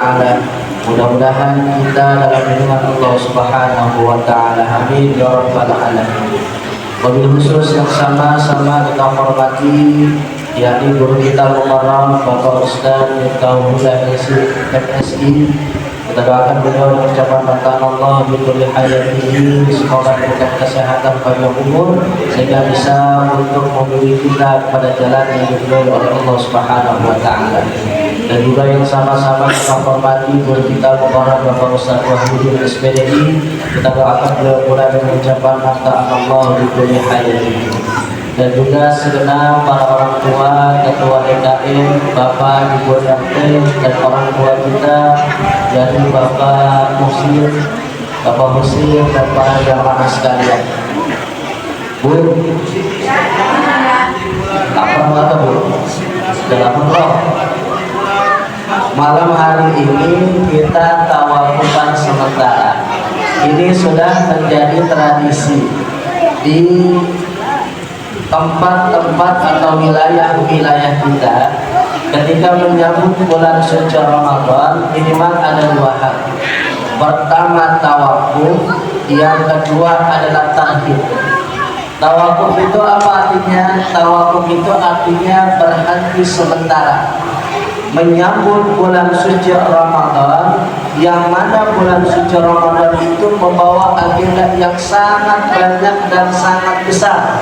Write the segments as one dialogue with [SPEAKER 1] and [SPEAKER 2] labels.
[SPEAKER 1] taala. Mudah-mudahan kita dalam lindungan Allah Subhanahu wa taala. Amin ya rabbal alamin. Wabil khusus yang sama-sama kita hormati, yakni guru kita Mukarram Bapak Ustaz Miftahul Huda MSI. Kita doakan beliau dengan ucapan perkataan Allah bi kulli hayatihi, semoga diberikan kesehatan panjang umur sehingga bisa untuk membimbing kita kepada jalan yang diridhoi oleh Allah Subhanahu wa taala. Dan juga yang sama-sama kita hormati guru kita Mukarram Bapak Ustaz Wahyudin SPDI. Kita doakan beliau pula dengan ucapan perkataan Allah bi kulli hayatihi. Dan juga segenap para orang tua, ketua DKM, Bapak, Ibu RT, dan orang tua kita, yaitu Bapak Muslim, dan para jamaah sekalian. Bu, lapar mata Bu, dalam roh. Malam hari ini kita tawafufan sementara. Ini sudah menjadi tradisi di tempat-tempat atau wilayah-wilayah kita. Ketika menyambut bulan suci Ramadan, minimal ada dua hal. Pertama tawafuf, yang kedua adalah tarhib. Tawafuf itu apa artinya? Tawafuf itu artinya berhenti sementara menyambut bulan suci Ramadan, yang mana bulan suci Ramadan itu membawa agenda yang sangat banyak dan sangat besar.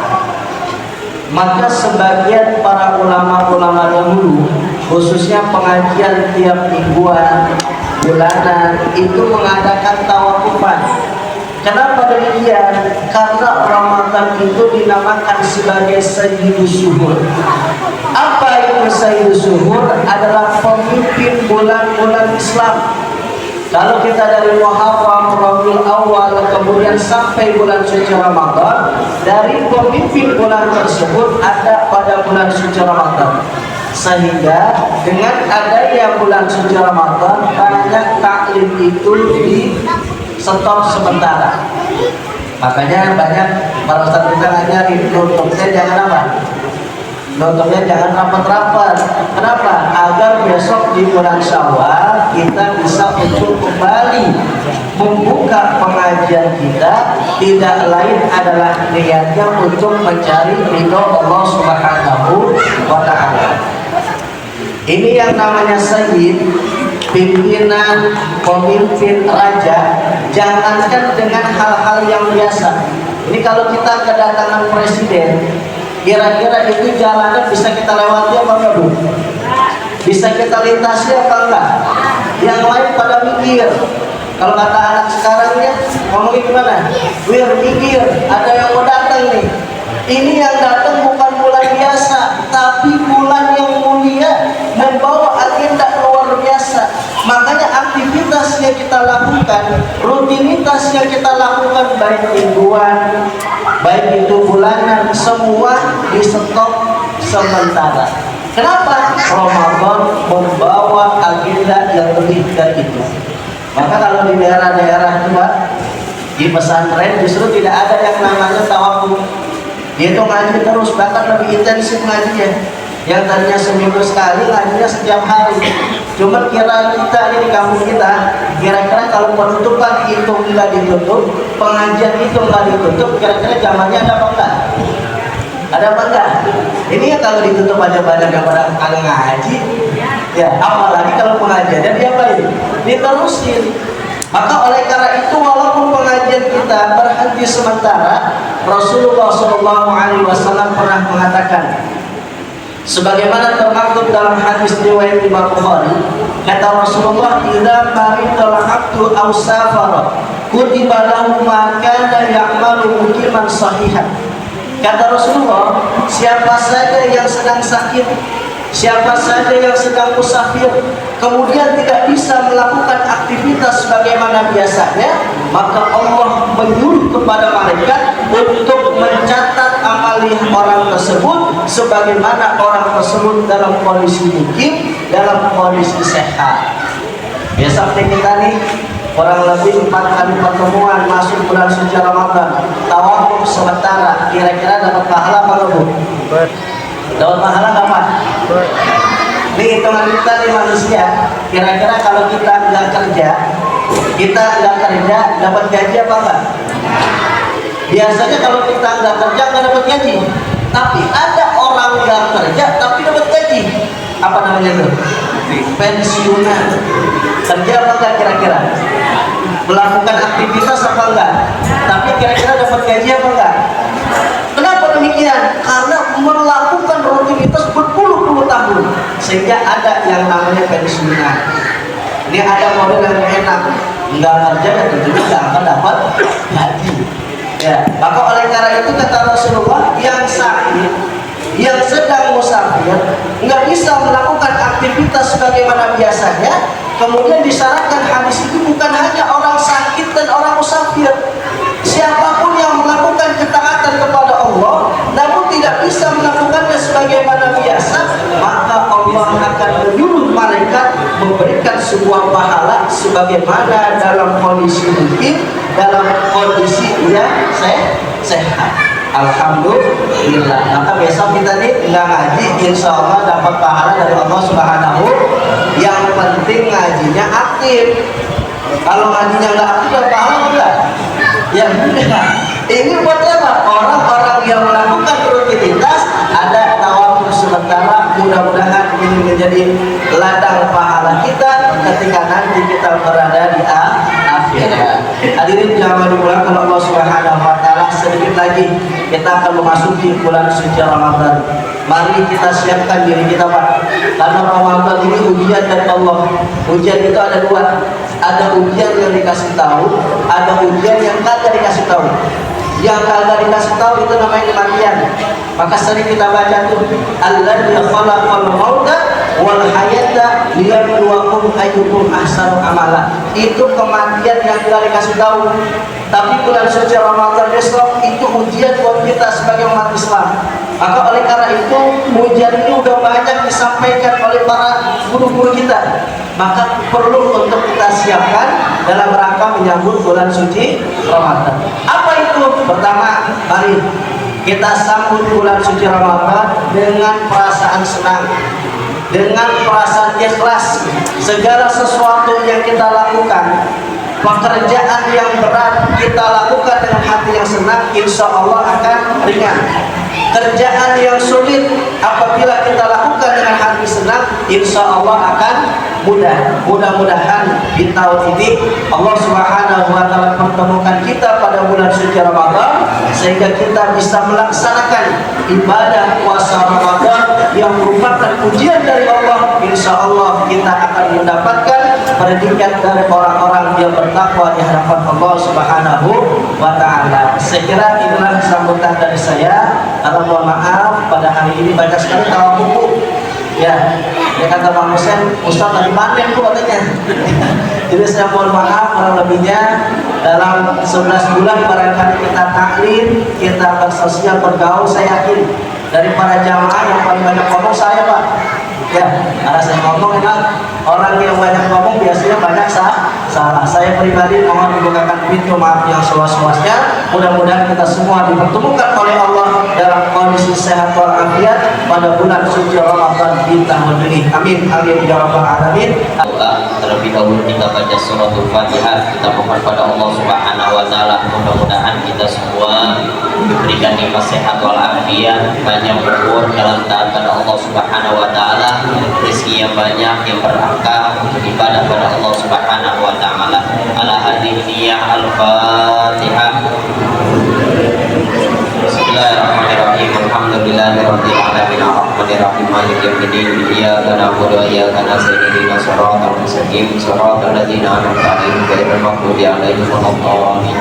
[SPEAKER 1] Maka sebagian para ulama-ulama dahulu, khususnya pengajian tiap mingguan, bulanan, itu mengadakan tawafufan. Kenapa demikian? Karena Ramadan itu dinamakan sebagai Sayyidus Syuhur. Apa itu Sayyidus Syuhur? Adalah pemimpin bulan-bulan Islam. Kalau kita dari Muharram, Rabiul Awal, kemudian sampai bulan suci Ramadan, dari pemimpin bulan tersebut ada pada bulan suci Ramadan. Sehingga dengan adanya bulan suci Ramadan, banyak taklim itu di stop sementara. Makanya banyak para ustaz kita ngajarin nutupnya jangan apa? Nutupnya jangan rapat-rapat. Kenapa? Agar besok di bulan Syawal kita bisa untuk kembali membuka pengajian kita, tidak lain adalah niatnya untuk mencari ridho Allah Subhanahu wa taala. Ini yang namanya sayyid, pimpinan, pemimpin, raja. Jangankan dengan hal-hal yang biasa. Ini kalau kita kedatangan presiden, kira-kira itu jalannya bisa kita lewati apa enggak Bu? Bisa kita lintasi apa enggak? Yang lain pada mikir. Kalau kata anak sekarang ya, ngomongin gimana? Wir mikir, ada yang mau datang nih. Ini yang datang bukan bulan biasa, tapi bulan yang mulia, membawa agenda luar biasa. Makanya aktivitas yang kita lakukan, rutinitas yang kita lakukan, baik mingguan, baik itu bulanan, semua di stop sementara. Kenapa? Ramadan membawa agenda yang lebih dari itu. Maka kalau di daerah-daerah itu Pak, di pesantren justru tidak ada yang namanya tawafuf. Dia itu ngaji terus, bahkan lebih intensif ngajinya. Yang tadinya seminggu sekali, ngajinya setiap hari. Cuma kira kita ini di kampung kita, kira-kira kalau penutupan itu nggak ditutup, pengajian itu nggak ditutup, kira-kira zamannya ada apa enggak? Ada apa enggak? Ini ya kalau ditutup aja banyak yang pada kagak ngaji. Ya, apalagi kalau pengajiannya diapain? Diterusin. Maka oleh karena itu, walaupun pengajian kita berhenti sementara, Rasulullah SAW pernah mengatakan, sebagaimana termaktub dalam hadis riwayat Imam Bukhari, kata Rasulullah, "Idza maridal 'abdu aw safara, kutiba lahu ma kana ya'malu muqiman sahihan." Kata Rasulullah, siapa saja yang sedang sakit, siapa saja yang sedang musafir, kemudian tidak bisa melakukan aktivitas sebagaimana biasanya, maka Allah menyuruh kepada malaikat untuk mencatat amalih orang tersebut sebagaimana orang tersebut dalam kondisi mukim, dalam kondisi sehat. Biasa kita nih kurang lebih 4 kali pertemuan masuk bulan suci Ramadan, tawafuf sementara, kira-kira dapat pahala apa Bu? Dapat pahala nggak Pak? Ini hitungan kita nih manusia. Kira-kira kalau kita nggak kerja dapat gaji apa enggak? Biasanya kalau kita nggak kerja nggak dapat gaji. Tapi ada orang nggak kerja tapi dapat gaji. Apa namanya itu? Pensiunan. Kerja apa enggak kira-kira? Melakukan aktivitas apa enggak? Tapi kira-kira dapat gaji apa enggak? Kenapa demikian? Karena melakukan rutinitas berpuluh-puluh tahun sehingga ada yang namanya pensiunan. Ini ada model yang enak, nggak kerja dan tentunya nggak akan dapat gaji. Ya, maka oleh karena itu kata Rasulullah, yang sakit, yang sedang musafir, nggak bisa melakukan aktivitas sebagaimana biasanya. Kemudian disyaratkan hadis itu bukan hanya orang sakit dan orang musafir. Siapapun yang melakukan ketaatan kepada Allah namun tidak bisa melakukannya sebagaimana biasa, maka Allah akan menyuruh malaikat memberikan sebuah pahala sebagaimana dalam kondisi mungkin, dalam kondisi dia sehat. Alhamdulillah. Maka besok kita nih nggak ngaji, insya Allah dapat pahala dari Allah Subhanahu. Yang penting ngajinya aktif. Kalau ngajinya nggak aktif, dapat pahala enggak? Ya enggak. Ini buat apa? Orang-orang yang melakukan rutinitas ada tawaful sementara, mudah-mudahan ini menjadi ladang pahala kita ketika nanti kita berada di akhirat. Hadirin jangan diulang, kalau Allah Subhanahu wa taala sedikit lagi kita akan memasuki bulan suci Ramadan. Mari kita siapkan diri kita, Pak. Karena Ramadan ini ujian dari Allah. Ujian itu ada dua. Ada ujian yang dikasih tahu, ada ujian yang kagak dikasih tahu. Yang kagak dikasih tahu itu namanya kematian. Maka sering kita baca tuh, Alladzi khalaqal mauta wal hayata liyabluwakum ayyukum ahsanu amala. Itu kematian yang tidak dikasih tahu. Tapi bulan suci Ramadan besok itu ujian buat kita sebagai umat Islam. Maka oleh karena itu ujian ini udah banyak disampaikan oleh para guru-guru kita. Maka perlu untuk kita siapkan dalam rangka menyambut bulan suci Ramadan. Apa itu? Pertama, mari kita sambut bulan suci Ramadan dengan perasaan senang, dengan perasaan ikhlas. Segala sesuatu yang kita lakukan, pekerjaan yang berat kita lakukan dengan hati yang senang, insya Allah akan ringan. Kerjaan yang sulit apabila kita lakukan dengan hati senang, insya Allah akan mudah. Mudah-mudahan di tahun ini Allah Subhanahu wa taala pertemukan kita pada bulan suci Ramadan sehingga kita bisa melaksanakan ibadah puasa Ramadan yang merupakan ujian dari Allah. Insya Allah kita akan mendapatkan predikat dari orang-orang yang bertakwa di hadapan Allah Subhanahu wa taala. Saya kira inilah sambutan dari saya. Karena mohon maaf pada hari ini banyak sekali tawa buku. Ya, dia kata Bang Hussein, Ustaz lagi panen tuh katanya. Jadi saya mohon maaf kurang lebihnya. Dalam 11 bulan barangkali kita taklim, kita bersosial, bergaul, saya yakin dari para jamaah yang paling banyak ngomong saya, Pak. Ya, karena saya ngomong orang yang banyak ngomong biasanya banyak salah. Saya pribadi mohon dibukakan pintu maaf yang seluas-luasnya. Mudah-mudahan kita semua dipertemukan oleh Allah dalam kondisi sehat walafiat pada bulan suci Ramadan di tahun ini. Amin. Amin ya rabbal alamin.
[SPEAKER 2] Terlebih dahulu kita baca suratul Fatihah. Kita mohon pada Allah Subhanahu wa taala mudah-mudahan kita semua diberikan nikmat sehat walafiat, banyak berumur dalam taat pada Allah Subhanahu wa taala, rezeki yang banyak yang berkah untuk ibadah pada Allah Subhanahu wa taala. Ala hadhihi al-Fatihah. Bismillahirrahmanirrahim. Alhamdulillahirabbil alamin arrahmanirrahim maliki yaumiddin iyyaka na'budu wa iyyaka nasta'in ihdinas siratal mustaqim siratal ladzina an'amta 'alaihim ghairil maghdubi 'alaihim waladdallin.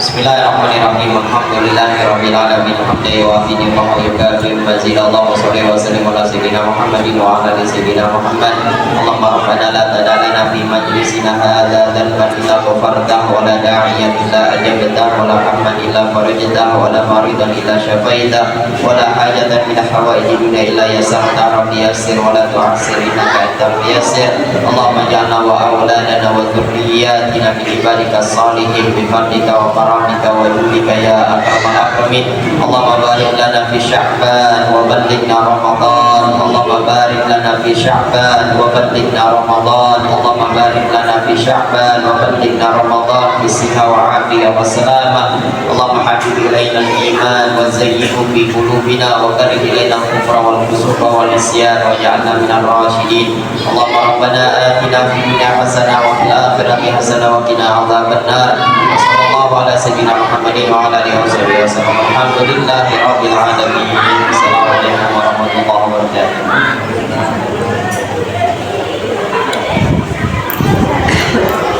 [SPEAKER 2] Bismillahirrahmanirrahim. Alhamdulillahirabbil alamin hamdan yuwafi ni'amahu wa yukafi mazida. Allahumma shalli wa sallim ala sayyidina Muhammadin wa ala ali sayyidina Muhammad. Allahumma rabbana la tad'a lana fi majlisina hadza dhanban illa ghafartahu wa la da'iyan illa ajabtahu wa la hamdan illa farajtahu wa la maridan illa syafaitahu wa la hajatan min hawaiji dunya illa yassartahu rabbi yassir wa la tu'assir innaka antal muyassir. Allahumma ij'alna wa awladana wa dhurriyyatina min ibadika salihin bi fadlika wa karamika wa julika ya akramal akramin. Allahumma barik lana fi Sya'ban wa ballighna Ramadan. Allahumma barik lana fi Sya'ban wa ballighna Ramadan. Allahumma barik lana fi Sya'ban wa ballighna Ramadan bi sihha wa afiyah wa salamah. Allahumma habib ilaina al-iman wa zayyinhu fi qulubina wa karih ilaina al-kufra wal fusuqa wal isyan wa ja'alna minal rasyidin. Allahumma rabbana atina fid dunya hasanah wa fil akhirati hasanah wa qina adzabannar. Sallallahu ala sayyidina Muhammadin wa ala alihi wa sallam. Alhamdulillahi rabbil alamin. Assalamualaikum warahmatullahi wabarakatuh.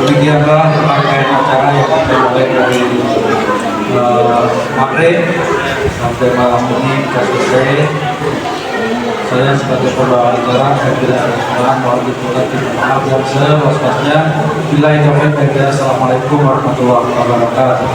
[SPEAKER 3] Demikianlah rangkaian acara yang kita mulai dari maghrib sampai malam ini kita selesai. Saya sebagai pembawa acara, saya tidak ada kesalahan, mohon maaf yang seluas-luasnya. Bila itu, assalamualaikum warahmatullahi wabarakatuh.